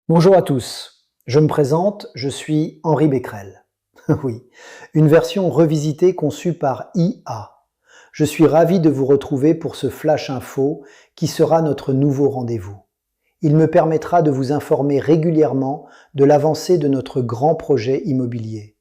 Bonjour à tous, je me présente, je suis Henri Becquerel. Oui, une version revisitée conçue par IA. Je suis ravi de vous retrouver pour ce Flash Info qui sera notre nouveau rendez-vous. Il me permettra de vous informer régulièrement de l'avancée de notre grand projet immobilier.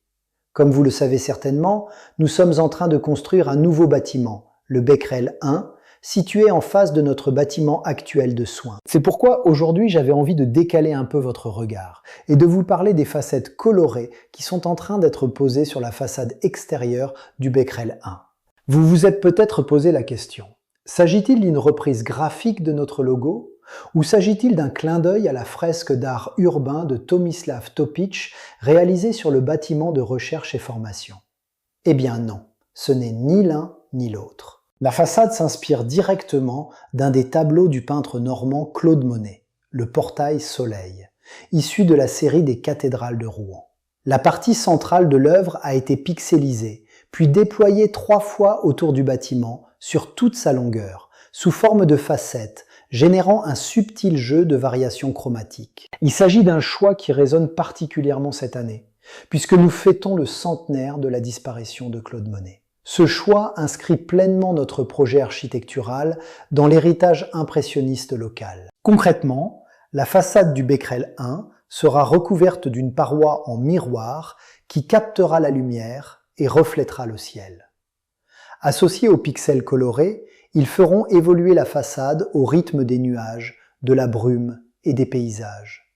Comme vous le savez certainement, nous sommes en train de construire un nouveau bâtiment, le Becquerel 1, situé en face de notre bâtiment actuel de soins. C'est pourquoi aujourd'hui j'avais envie de décaler un peu votre regard et de vous parler des facettes colorées qui sont en train d'être posées sur la façade extérieure du Becquerel 1. Vous vous êtes peut-être posé la question, s'agit-il d'une reprise graphique de notre logo ou s'agit-il d'un clin d'œil à la fresque d'art urbain de Tomislav Topić réalisée sur le bâtiment de recherche et formation? Eh bien non, ce n'est ni l'un ni l'autre. La façade s'inspire directement d'un des tableaux du peintre normand Claude Monet, le portail Soleil, issu de la série des cathédrales de Rouen. La partie centrale de l'œuvre a été pixelisée, puis déployée 3 fois autour du bâtiment, sur toute sa longueur, sous forme de facettes, générant un subtil jeu de variations chromatiques. Il s'agit d'un choix qui résonne particulièrement cette année, puisque nous fêtons le centenaire de la disparition de Claude Monet. Ce choix inscrit pleinement notre projet architectural dans l'héritage impressionniste local. Concrètement, la façade du Becquerel 1 sera recouverte d'une paroi en miroir qui captera la lumière et reflètera le ciel. Associés aux pixels colorés, ils feront évoluer la façade au rythme des nuages, de la brume et des paysages.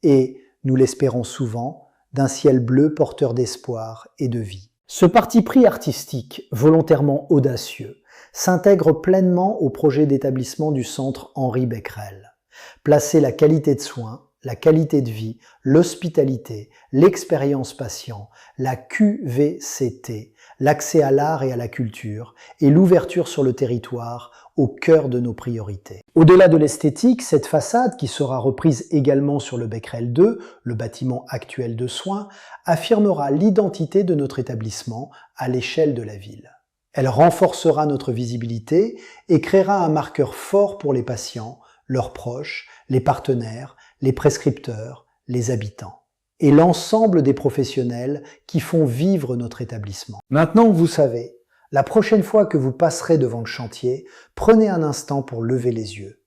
Et, nous l'espérons souvent, d'un ciel bleu porteur d'espoir et de vie. Ce parti pris artistique, volontairement audacieux, s'intègre pleinement au projet d'établissement du centre Henri Becquerel. Placer la qualité de soins, la qualité de vie, l'hospitalité, l'expérience patient, la QVCT, l'accès à l'art et à la culture, et l'ouverture sur le territoire au cœur de nos priorités. Au-delà de l'esthétique, cette façade, qui sera reprise également sur le Becquerel 2, le bâtiment actuel de soins, affirmera l'identité de notre établissement à l'échelle de la ville. Elle renforcera notre visibilité et créera un marqueur fort pour les patients, leurs proches, les partenaires, les prescripteurs, les habitants et l'ensemble des professionnels qui font vivre notre établissement. Maintenant que vous savez, la prochaine fois que vous passerez devant le chantier, prenez un instant pour lever les yeux.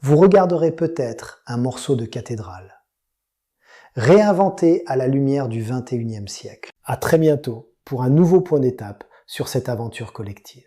Vous regarderez peut-être un morceau de cathédrale. Réinventé à la lumière du XXIe siècle. À très bientôt pour un nouveau point d'étape sur cette aventure collective.